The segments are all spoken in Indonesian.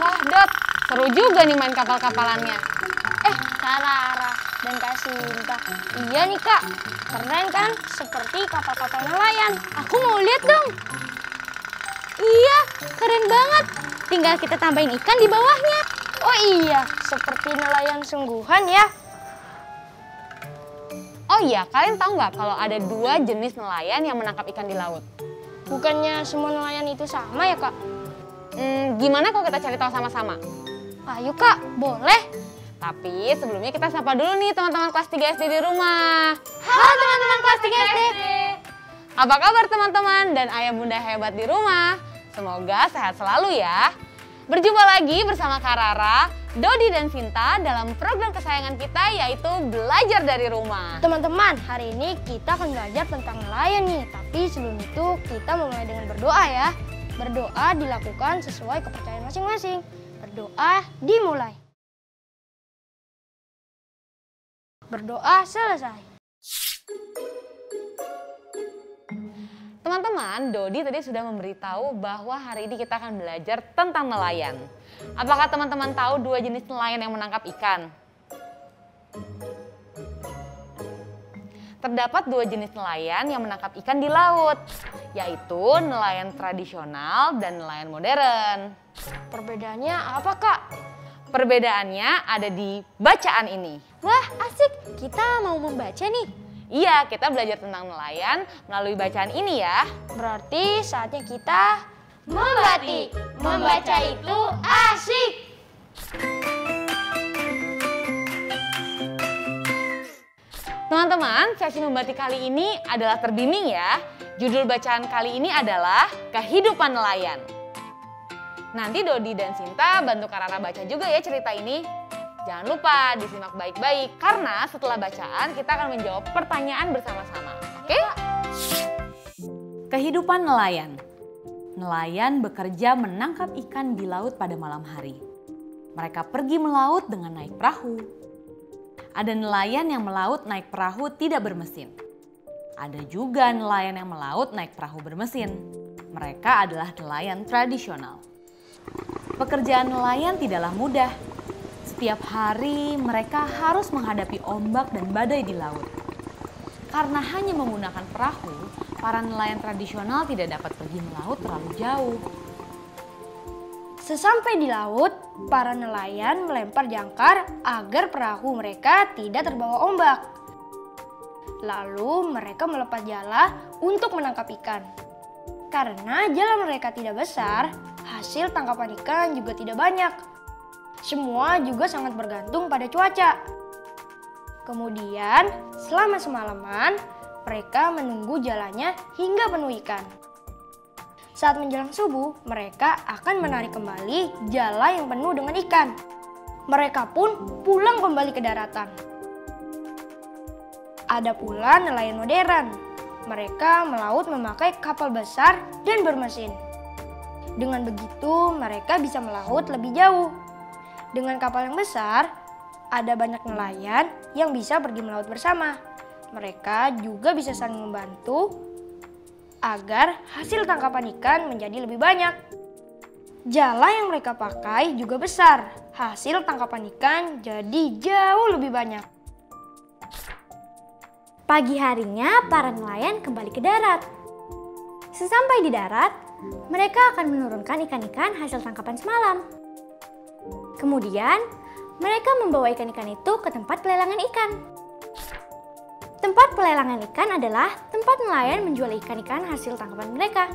Wah, Dot, seru juga nih main kapal-kapalannya. Kak Rara dan Kak Sinta. Iya nih Kak, keren kan? Seperti kapal-kapal nelayan. Aku mau lihat dong. Iya, keren banget. Tinggal kita tambahin ikan di bawahnya. Oh iya, seperti nelayan sungguhan ya. Oh iya, kalian tahu nggak kalau ada 2 jenis nelayan yang menangkap ikan di laut? Bukannya semua nelayan itu sama ya Kak? Gimana kalau kita cari tahu sama-sama? Ayo Kak, boleh. Tapi sebelumnya kita sapa dulu nih teman-teman kelas 3 SD di rumah. Halo teman-teman kelas 3 SD. Apa kabar teman-teman dan ayah bunda hebat di rumah? Semoga sehat selalu ya. Berjumpa lagi bersama Kak Rara, Dodi dan Sinta dalam program kesayangan kita yaitu Belajar dari Rumah. Teman-teman, hari ini kita akan belajar tentang nelayan nih. Tapi sebelum itu kita memulai dengan berdoa ya. Berdoa dilakukan sesuai kepercayaan masing-masing. Berdoa dimulai. Berdoa selesai. Teman-teman, Dodi tadi sudah memberitahu bahwa hari ini kita akan belajar tentang nelayan. Apakah teman-teman tahu 2 jenis nelayan yang menangkap ikan? Terdapat 2 jenis nelayan yang menangkap ikan di laut, yaitu nelayan tradisional dan nelayan modern. Perbedaannya apa Kak? Perbedaannya ada di bacaan ini. Wah asik, kita mau membaca nih. Iya, kita belajar tentang nelayan melalui bacaan ini ya. Berarti saatnya kita membatik. Membaca itu asik. Teman-teman, sesi membatik kali ini adalah terbimbing ya. Judul bacaan kali ini adalah Kehidupan Nelayan. Nanti Dodi dan Sinta bantu Kak Rara baca juga ya cerita ini. Jangan lupa disimak baik-baik karena setelah bacaan kita akan menjawab pertanyaan bersama-sama. Oke? Kehidupan nelayan. Nelayan bekerja menangkap ikan di laut pada malam hari. Mereka pergi melaut dengan naik perahu. Ada nelayan yang melaut naik perahu tidak bermesin. Ada juga nelayan yang melaut naik perahu bermesin. Mereka adalah nelayan tradisional. Pekerjaan nelayan tidaklah mudah. Setiap hari mereka harus menghadapi ombak dan badai di laut. Karena hanya menggunakan perahu, para nelayan tradisional tidak dapat pergi melaut terlalu jauh. Sesampai di laut, para nelayan melempar jangkar agar perahu mereka tidak terbawa ombak. Lalu mereka melepas jala untuk menangkap ikan. Karena jala mereka tidak besar, hasil tangkapan ikan juga tidak banyak. Semua juga sangat bergantung pada cuaca. Kemudian, selama semalaman, mereka menunggu jalannya hingga penuh ikan. Saat menjelang subuh, mereka akan menarik kembali jala yang penuh dengan ikan. Mereka pun pulang kembali ke daratan. Ada pula nelayan modern. Mereka melaut memakai kapal besar dan bermesin. Dengan begitu, mereka bisa melaut lebih jauh. Dengan kapal yang besar, ada banyak nelayan yang bisa pergi melaut bersama. Mereka juga bisa saling membantu agar hasil tangkapan ikan menjadi lebih banyak. Jala yang mereka pakai juga besar. Hasil tangkapan ikan jadi jauh lebih banyak. Pagi harinya para nelayan kembali ke darat. Sesampai di darat, mereka akan menurunkan ikan-ikan hasil tangkapan semalam. Kemudian, mereka membawa ikan-ikan itu ke tempat pelelangan ikan. Tempat pelelangan ikan adalah tempat nelayan menjual ikan-ikan hasil tangkapan mereka.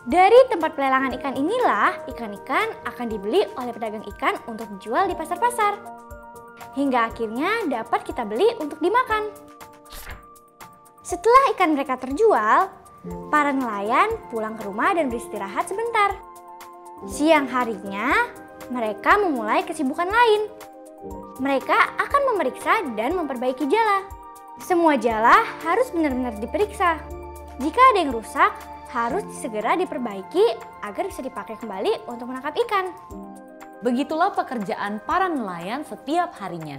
Dari tempat pelelangan ikan inilah, ikan-ikan akan dibeli oleh pedagang ikan untuk dijual di pasar-pasar. hingga akhirnya dapat kita beli untuk dimakan. Setelah ikan mereka terjual, para nelayan pulang ke rumah dan beristirahat sebentar. Siang harinya, mereka memulai kesibukan lain. Mereka akan memeriksa dan memperbaiki jala. Semua jala harus benar-benar diperiksa. Jika ada yang rusak, harus segera diperbaiki agar bisa dipakai kembali untuk menangkap ikan. Begitulah pekerjaan para nelayan setiap harinya.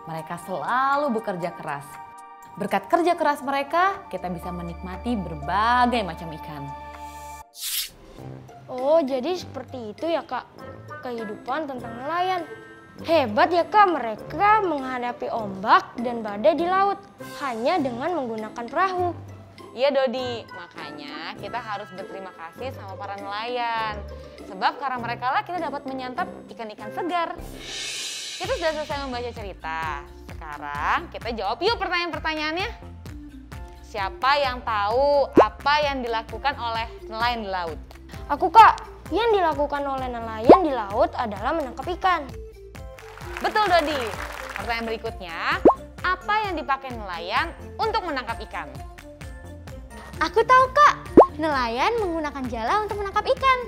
Mereka selalu bekerja keras. Berkat kerja keras mereka, kita bisa menikmati berbagai macam ikan. Oh, jadi seperti itu ya Kak, kehidupan tentang nelayan. Hebat ya Kak, mereka menghadapi ombak dan badai di laut hanya dengan menggunakan perahu. Iya Dodi, makanya kita harus berterima kasih sama para nelayan. Sebab karena mereka lah kita dapat menyantap ikan-ikan segar. Kita sudah selesai membaca cerita. Sekarang kita jawab yuk pertanyaan-pertanyaannya. Siapa yang tahu apa yang dilakukan oleh nelayan di laut? Aku Kak, yang dilakukan oleh nelayan di laut adalah menangkap ikan. Betul Dodi. Pertanyaan berikutnya, apa yang dipakai nelayan untuk menangkap ikan? Aku tahu Kak, nelayan menggunakan jala untuk menangkap ikan.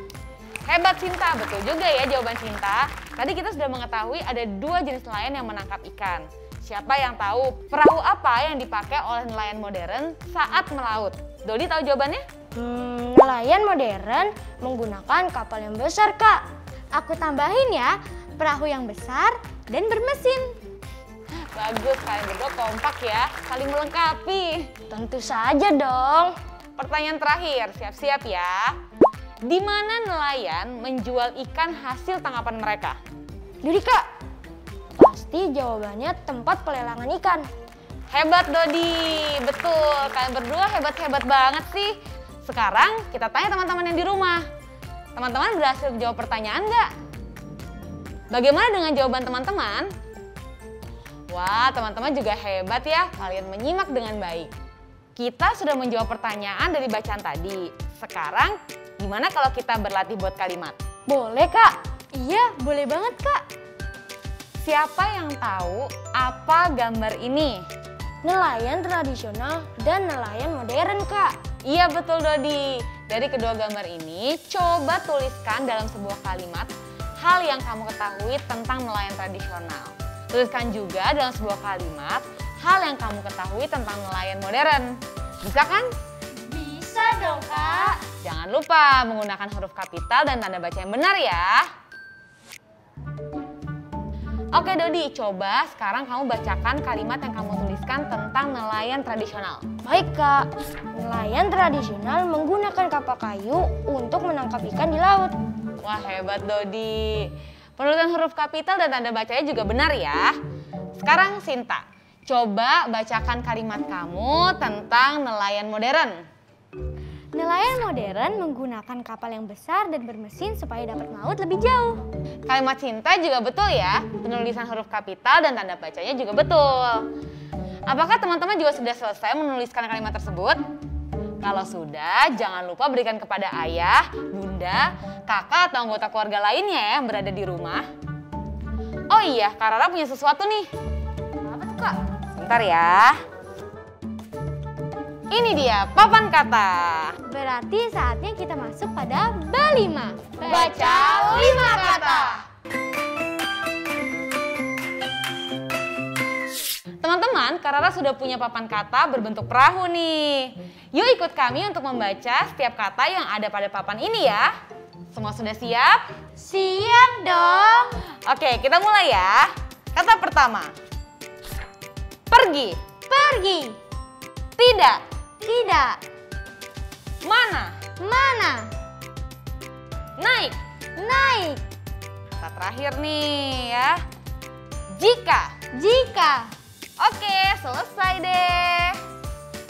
Hebat Cinta, betul juga ya jawaban Cinta. Tadi kita sudah mengetahui ada 2 jenis nelayan yang menangkap ikan. Siapa yang tahu perahu apa yang dipakai oleh nelayan modern saat melaut? Dodi tahu jawabannya? Nelayan modern menggunakan kapal yang besar Kak. Aku tambahin ya, perahu yang besar dan bermesin. Bagus, kalian berdua kompak ya, saling melengkapi. Tentu saja dong. Pertanyaan terakhir, siap-siap ya. Di mana nelayan menjual ikan hasil tangkapan mereka? Dodi Kak, pasti jawabannya tempat pelelangan ikan. Hebat Dodi, betul. Kalian berdua hebat-hebat banget sih. Sekarang kita tanya teman-teman yang di rumah. Teman-teman berhasil menjawab pertanyaan nggak? Bagaimana dengan jawaban teman-teman? Wah, teman-teman juga hebat ya. Kalian menyimak dengan baik. Kita sudah menjawab pertanyaan dari bacaan tadi. Sekarang gimana kalau kita berlatih buat kalimat? Boleh Kak? Iya, boleh banget Kak. Siapa yang tahu apa gambar ini? Nelayan tradisional dan nelayan modern Kak. Iya betul Dodi. Dari kedua gambar ini, coba tuliskan dalam sebuah kalimat hal yang kamu ketahui tentang nelayan tradisional. Tuliskan juga dalam sebuah kalimat hal yang kamu ketahui tentang nelayan modern. Bisa kan? Bisa dong Kak. Jangan lupa menggunakan huruf kapital dan tanda baca yang benar ya. Oke Dodi, coba sekarang kamu bacakan kalimat yang kamu tuliskan tentang nelayan tradisional. Baik Kak, nelayan tradisional menggunakan kapal kayu untuk menangkap ikan di laut. Wah hebat Dodi. Penulisan huruf kapital dan tanda bacanya juga benar ya. Sekarang Sinta, coba bacakan kalimat kamu tentang nelayan modern. Nelayan modern menggunakan kapal yang besar dan bermesin supaya dapat melaut lebih jauh. Kalimat Sinta juga betul ya. Penulisan huruf kapital dan tanda bacanya juga betul. Apakah teman-teman juga sudah selesai menuliskan kalimat tersebut? Kalau sudah, jangan lupa berikan kepada ayah, bunda, kakak atau anggota keluarga lainnya ya yang berada di rumah. Oh iya, Kak Rara punya sesuatu nih. Apa tuh Kak? Bentar ya. Ini dia papan kata. Berarti saatnya kita masuk pada Balima. Baca 5 kata. Teman-teman, Kak Rara sudah punya papan kata berbentuk perahu nih. Yuk ikut kami untuk membaca setiap kata yang ada pada papan ini ya. Semua sudah siap? Siap dong. Oke, kita mulai ya. Kata pertama. Pergi. Pergi. Tidak. Tidak. Mana? Mana? Naik. Naik. Kata terakhir nih ya. Jika. Jika. Oke, selesai deh.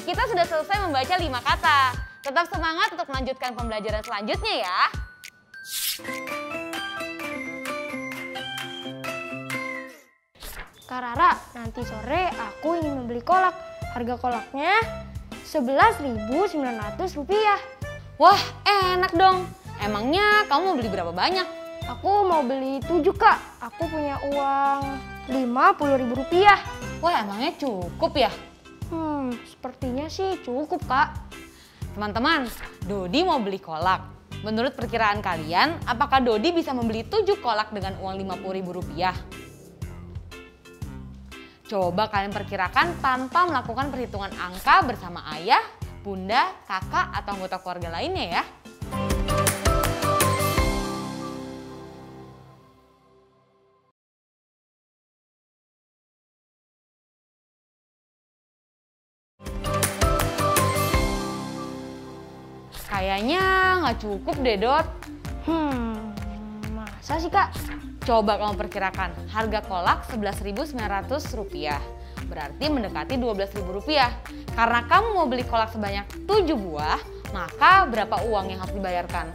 Kita sudah selesai membaca 5 kata. Tetap semangat untuk melanjutkan pembelajaran selanjutnya ya. Kak Rara, nanti sore aku ingin membeli kolak. Harga kolaknya Rp11.900. Wah, enak dong. Emangnya kamu mau beli berapa banyak? Aku mau beli 7 Kak. Aku punya uang Rp50.000. Wah, emangnya cukup ya? Sepertinya sih cukup, Kak. Teman-teman, Dodi mau beli kolak. Menurut perkiraan kalian, apakah Dodi bisa membeli 7 kolak dengan uang Rp50.000? Coba kalian perkirakan tanpa melakukan perhitungan angka bersama ayah, bunda, kakak, atau anggota keluarga lainnya ya. Kayaknya nggak cukup deh, Dot. Masa sih, Kak? Coba kamu perkirakan, harga kolak Rp11.900. Berarti mendekati Rp12.000. Karena kamu mau beli kolak sebanyak 7 buah, maka berapa uang yang harus dibayarkan?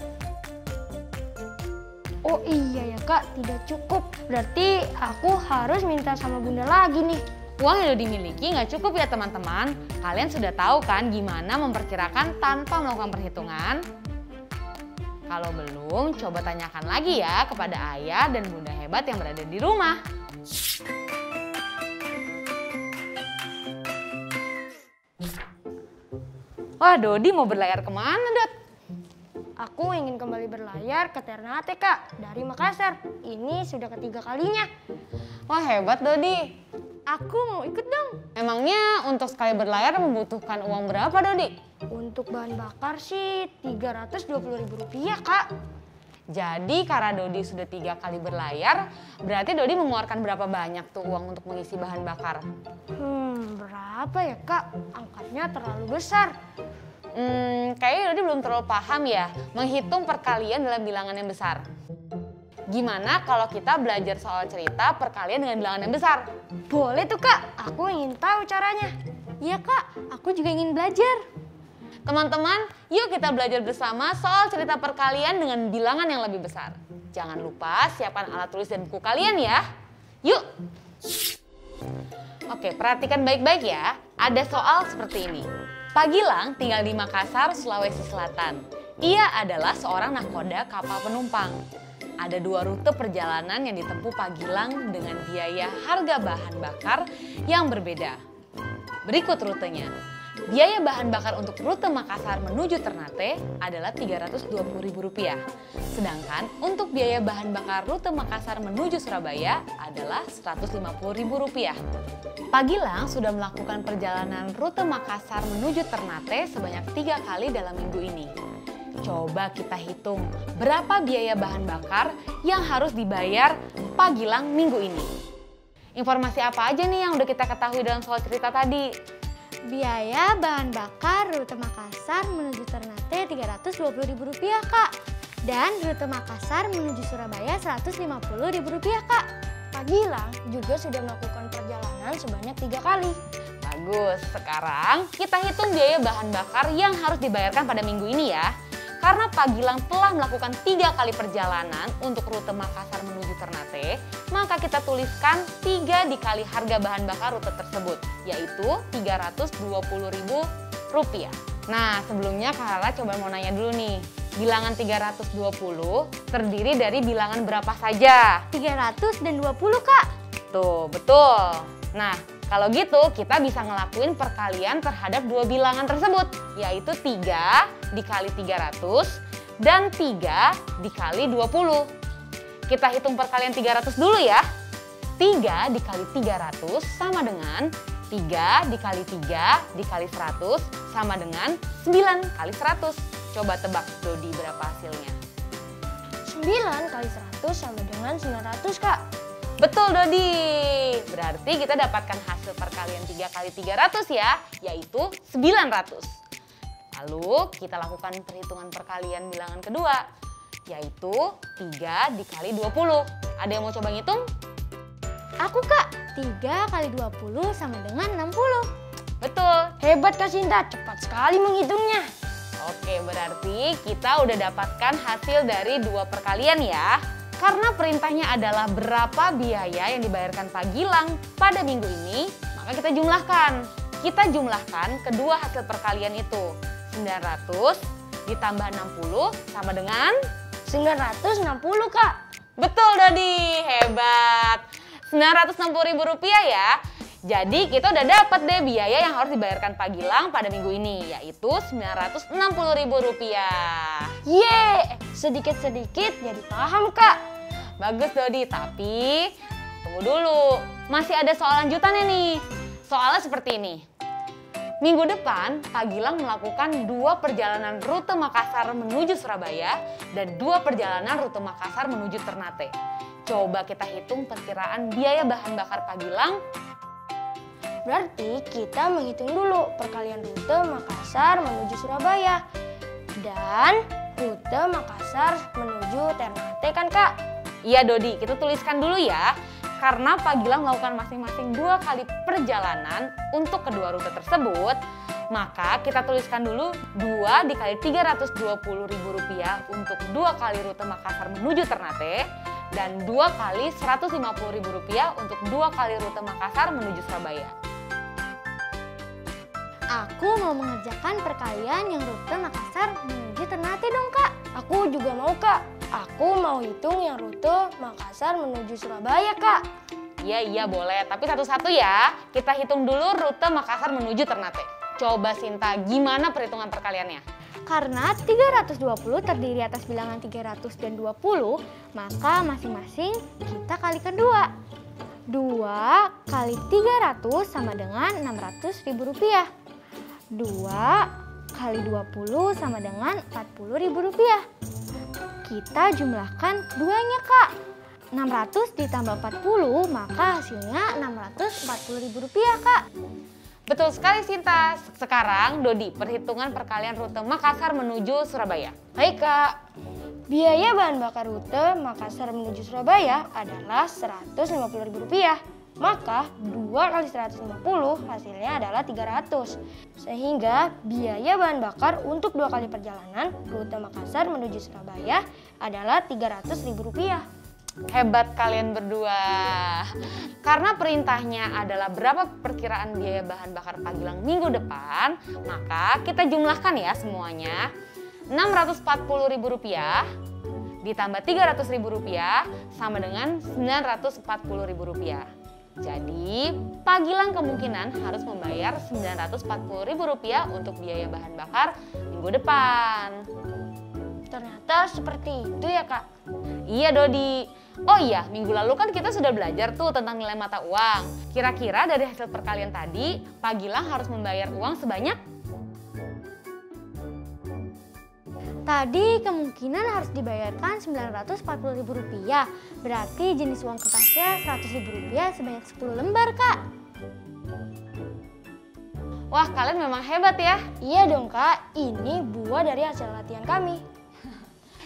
Oh iya ya, Kak, tidak cukup. Berarti aku harus minta sama bunda lagi nih. Uang yang udah dimiliki nggak cukup ya teman-teman. Kalian sudah tahu kan gimana memperkirakan tanpa melakukan perhitungan? Kalau belum, coba tanyakan lagi ya kepada ayah dan bunda hebat yang berada di rumah. Wah, Dodi mau berlayar kemana, Dot? Aku ingin kembali berlayar ke Ternate, Kak, dari Makassar. Ini sudah ketiga kalinya. Wah, hebat Dodi. Aku mau ikut dong. Emangnya untuk sekali berlayar membutuhkan uang berapa, Dodi? Untuk bahan bakar sih Rp320.000, Kak. Jadi karena Dodi sudah 3 kali berlayar, berarti Dodi mengeluarkan berapa banyak tuh uang untuk mengisi bahan bakar? Berapa ya, Kak? Angkanya terlalu besar. Kayaknya Dodi belum terlalu paham ya menghitung perkalian dalam bilangan yang besar. Gimana kalau kita belajar soal cerita perkalian dengan bilangan yang besar? Boleh tuh, Kak. Aku ingin tahu caranya. Iya, Kak. Aku juga ingin belajar. Teman-teman, yuk kita belajar bersama soal cerita perkalian dengan bilangan yang lebih besar. Jangan lupa siapkan alat tulis dan buku kalian ya. Yuk! Oke, perhatikan baik-baik ya. Ada soal seperti ini. Pak Gilang tinggal di Makassar, Sulawesi Selatan. Ia adalah seorang nahkoda kapal penumpang. Ada 2 rute perjalanan yang ditempuh Pak Gilang dengan biaya harga bahan bakar yang berbeda. Berikut rutenya. Biaya bahan bakar untuk rute Makassar menuju Ternate adalah Rp320.000. Sedangkan untuk biaya bahan bakar rute Makassar menuju Surabaya adalah Rp150.000. Pak Gilang sudah melakukan perjalanan rute Makassar menuju Ternate sebanyak 3 kali dalam minggu ini. Coba kita hitung berapa biaya bahan bakar yang harus dibayar Pak Gilang minggu ini. Informasi apa aja nih yang udah kita ketahui dalam soal cerita tadi? Biaya bahan bakar rute Makassar menuju Ternate Rp320.000, Kak. Dan rute Makassar menuju Surabaya Rp150.000, Kak. Pak Gilang juga sudah melakukan perjalanan sebanyak 3 kali. Bagus, sekarang kita hitung biaya bahan bakar yang harus dibayarkan pada minggu ini ya. Karena Pak Gilang telah melakukan 3 kali perjalanan untuk rute Makassar menuju Ternate, maka kita tuliskan 3 dikali harga bahan bakar rute tersebut, yaitu Rp320.000. Nah, sebelumnya Kak Lara coba mau nanya dulu nih, bilangan 320 terdiri dari bilangan berapa saja? 300 dan 20, Kak. Tuh, betul. Nah, kalau gitu kita bisa ngelakuin perkalian terhadap 2 bilangan tersebut, yaitu 3 dikali 300 dan 3 dikali 20. Kita hitung perkalian 300 dulu ya. 3 dikali 300 sama dengan 3 dikali 3 dikali 100 sama dengan 9 kali 100. Coba tebak Dodi berapa hasilnya? 9 kali 100 sama dengan 900, Kak. Betul Dodi, berarti kita dapatkan hasil perkalian 3 kali 300 ya, yaitu 900. Lalu kita lakukan perhitungan perkalian bilangan kedua, yaitu 3 dikali 20. Ada yang mau coba ngitung? Aku, Kak. 3 kali 20 sama dengan 60. Betul. Hebat Kak Sinta, cepat sekali menghitungnya. Oke, berarti kita udah dapatkan hasil dari 2 perkalian ya. Karena perintahnya adalah berapa biaya yang dibayarkan Pak Gilang pada minggu ini, maka kita jumlahkan. Kita jumlahkan kedua hasil perkalian itu. 900 ditambah 60 sama dengan 960, Kak. Betul Dodi, hebat. Rp960.000 ya. Jadi kita udah dapat deh biaya yang harus dibayarkan Pak Gilang pada minggu ini, yaitu Rp960.000. Yeay, sedikit-sedikit jadi paham Kak. Bagus Dodi, tapi tunggu dulu. Masih ada soal lanjutannya nih. Soalnya seperti ini. Minggu depan, Pak Gilang melakukan 2 perjalanan rute Makassar menuju Surabaya dan 2 perjalanan rute Makassar menuju Ternate. Coba kita hitung perkiraan biaya bahan bakar Pak Gilang. Berarti kita menghitung dulu perkalian rute Makassar menuju Surabaya dan rute Makassar menuju Ternate kan Kak? Iya Dodi, kita tuliskan dulu ya. Karena Pak Gilang melakukan masing-masing 2 kali perjalanan untuk kedua rute tersebut, maka kita tuliskan dulu 2 dikali Rp320.000 untuk 2 kali rute Makassar menuju Ternate dan 2 kali Rp150.000 untuk 2 kali rute Makassar menuju Surabaya. Aku mau mengerjakan perkalian yang rute Makassar menuju Ternate dong Kak. Aku juga mau Kak. Aku mau hitung yang rute Makassar menuju Surabaya Kak. Iya boleh, tapi satu-satu ya. Kita hitung dulu rute Makassar menuju Ternate. Coba Sinta, gimana perhitungan perkaliannya? Karena 320 terdiri atas bilangan 300 dan 20, maka masing-masing kita kalikan 2. 2 kali 300 sama dengan Rp600.000. 2 kali 20 sama dengan Rp40.000. Kita jumlahkan keduanya Kak. 600 ditambah 40 maka hasilnya Rp640.000 Kak. Betul sekali Sinta. Sekarang Dodi, perhitungan perkalian rute Makassar menuju Surabaya. Baik Kak. Biaya bahan bakar rute Makassar menuju Surabaya adalah Rp150.000. Maka 2 kali 150 hasilnya adalah 300. Sehingga biaya bahan bakar untuk 2 kali perjalanan rute Makassar menuju Surabaya adalah Rp300.000. Hebat kalian berdua. Karena perintahnya adalah berapa perkiraan biaya bahan bakar Pak Gilang minggu depan, maka kita jumlahkan ya semuanya. Rp640.000 ditambah Rp300.000 sama dengan Rp940.000. Jadi, Pak Gilang kemungkinan harus membayar Rp940.000 untuk biaya bahan bakar minggu depan. Ternyata seperti itu ya Kak? Iya Dodi. Oh iya, minggu lalu kan kita sudah belajar tuh tentang nilai mata uang. Kira-kira dari hasil perkalian tadi, Pak Gilang harus membayar uang sebanyak? Tadi kemungkinan harus dibayarkan Rp940.000. Berarti jenis uang kertasnya Rp100.000 sebanyak 10 lembar Kak. Wah, kalian memang hebat ya. Iya dong Kak, ini buah dari hasil latihan kami.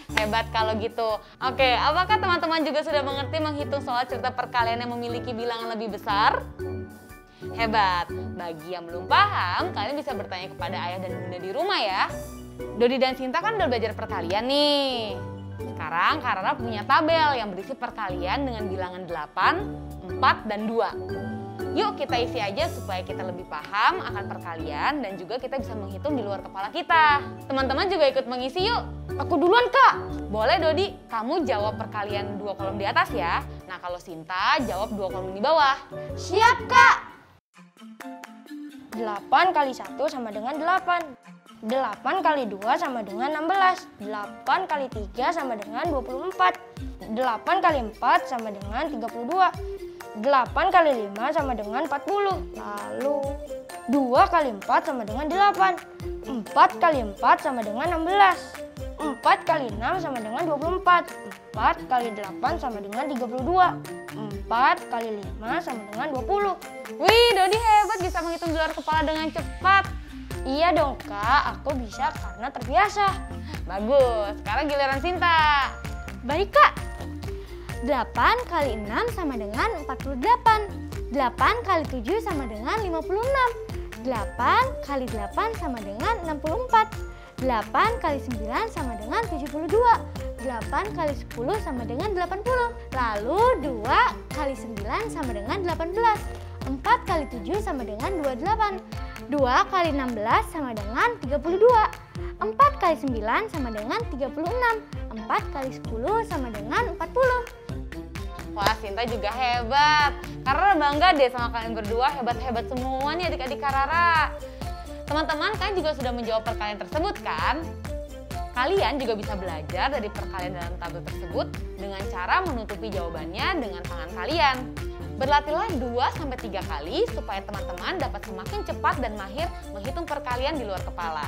Hebat kalau gitu. Oke, apakah teman-teman juga sudah mengerti menghitung soal cerita perkalian yang memiliki bilangan lebih besar? Hebat. Bagi yang belum paham, kalian bisa bertanya kepada ayah dan bunda di rumah ya. Dodi dan Sinta kan udah belajar perkalian nih. Sekarang Karana punya tabel yang berisi perkalian dengan bilangan 8, 4, dan 2. Yuk kita isi aja supaya kita lebih paham akan perkalian dan juga kita bisa menghitung di luar kepala kita. Teman-teman juga ikut mengisi yuk. Aku duluan Kak. Boleh Dodi, kamu jawab perkalian 2 kolom di atas ya. Nah kalau Sinta jawab 2 kolom di bawah. Siap Kak. 8 kali 1 sama dengan 8. 8 kali 2 sama dengan 16. 8 kali 3 sama dengan 24. 8 kali 4 sama dengan 32. 8 kali 5 sama dengan 40. Lalu 2 kali 4 sama dengan 8. 4 kali 4 sama dengan 16. 4 kali 6 sama dengan 24. 4 kali 8 sama dengan 32. 4 kali 5 sama dengan 20. Wih, Dodi hebat bisa menghitung di luar kepala dengan cepat. Iya dong Kak, aku bisa karena terbiasa. Bagus, sekarang giliran Sinta. Baik Kak. 8 kali 6 sama dengan 48. 8 kali 7 sama dengan 56. 8 kali 8 sama dengan 64. 8 kali 9 sama dengan 72. 8 kali 10 sama dengan 80. Lalu 2 kali 9 sama dengan 18. 4 kali 7 sama dengan 28. 2 kali 16 sama dengan 32. 4 kali 9 sama dengan 36. 4 kali 10 sama dengan 40. Wah, Sinta juga hebat. Karara bangga deh sama kalian berdua, hebat-hebat semua nih adik-adik Karara. Teman-teman, kalian juga sudah menjawab perkalian tersebut kan? Kalian juga bisa belajar dari perkalian dalam tabel tersebut dengan cara menutupi jawabannya dengan tangan kalian. Berlatihlah 2-3 kali supaya teman-teman dapat semakin cepat dan mahir menghitung perkalian di luar kepala.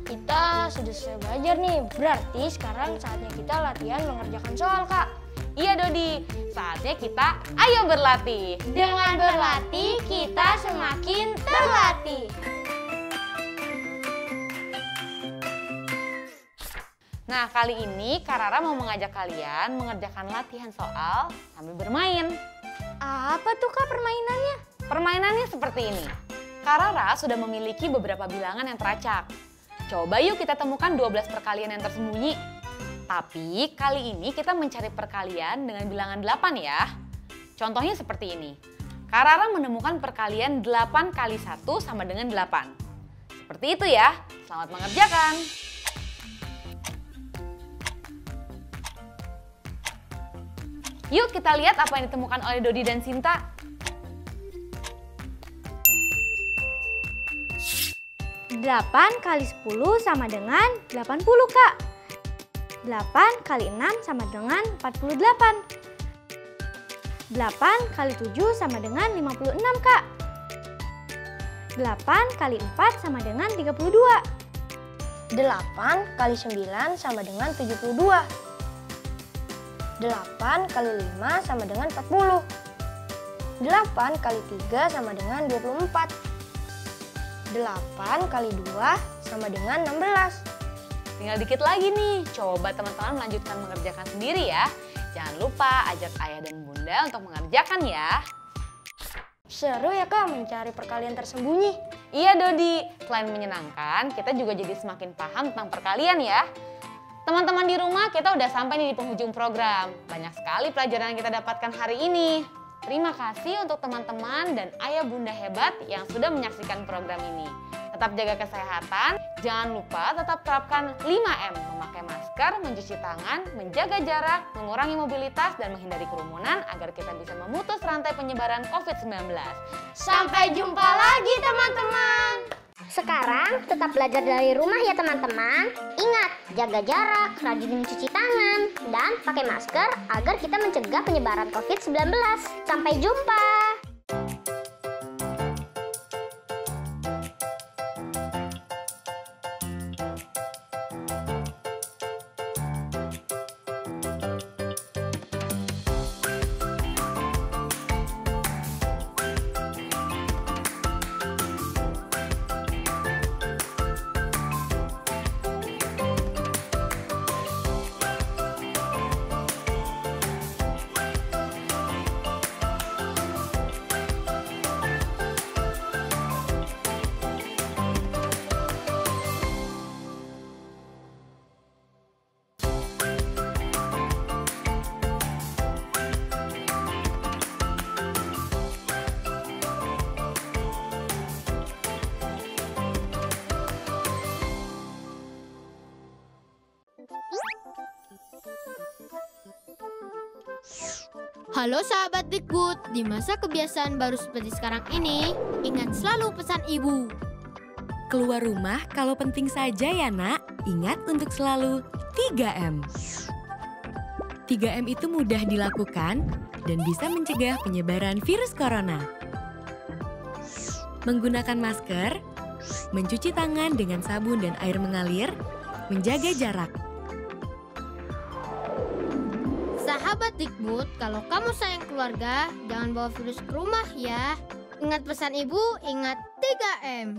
Kita sudah selesai belajar nih, berarti sekarang saatnya kita latihan mengerjakan soal, Kak. Iya Dodi, saatnya kita ayo berlatih. Dengan berlatih, kita semakin terlatih. Nah, kali ini Karara mau mengajak kalian mengerjakan latihan soal sambil bermain. Apa tuh Kak permainannya? Permainannya seperti ini. Karara sudah memiliki beberapa bilangan yang teracak. Coba yuk kita temukan 12 perkalian yang tersembunyi. Tapi kali ini kita mencari perkalian dengan bilangan 8 ya. Contohnya seperti ini. Karara menemukan perkalian 8 kali 1 sama dengan 8. Seperti itu ya. Selamat mengerjakan. Yuk kita lihat apa yang ditemukan oleh Dodi dan Sinta. Delapan kali 10 sama dengan 80 Kak. 8 kali 6 sama dengan 48. 8 kali 7 sama dengan 56 Kak. 8 kali 4 sama dengan 32. 8 kali 9 sama dengan 72. 8 kali 5 sama dengan 40. 8 kali 3 sama dengan 24. 8 kali 2 sama dengan 16. Tinggal dikit lagi nih, coba teman-teman melanjutkan mengerjakan sendiri ya. Jangan lupa ajak ayah dan bunda untuk mengerjakan ya. Seru ya Kak mencari perkalian tersembunyi. Iya Dodi, selain menyenangkan, kita juga jadi semakin paham tentang perkalian ya. Teman-teman di rumah, kita udah sampai nih di penghujung program. Banyak sekali pelajaran yang kita dapatkan hari ini. Terima kasih untuk teman-teman dan ayah bunda hebat yang sudah menyaksikan program ini. Tetap jaga kesehatan, jangan lupa tetap terapkan 5M, memakai masker, mencuci tangan, menjaga jarak, mengurangi mobilitas, dan menghindari kerumunan agar kita bisa memutus rantai penyebaran COVID-19. Sampai jumpa lagi teman-teman. Sekarang tetap belajar dari rumah ya teman-teman. Ingat, jaga jarak, rajin mencuci tangan, dan pakai masker agar kita mencegah penyebaran COVID-19. Sampai jumpa. Halo sahabat Dikbud, di masa kebiasaan baru seperti sekarang ini, ingat selalu pesan ibu. Keluar rumah kalau penting saja ya nak, ingat untuk selalu 3M. 3M itu mudah dilakukan dan bisa mencegah penyebaran virus corona. Menggunakan masker, mencuci tangan dengan sabun dan air mengalir, menjaga jarak. Sahabat Dikbud, kalau kamu sayang keluarga, jangan bawa virus ke rumah ya. Ingat pesan ibu, ingat 3M.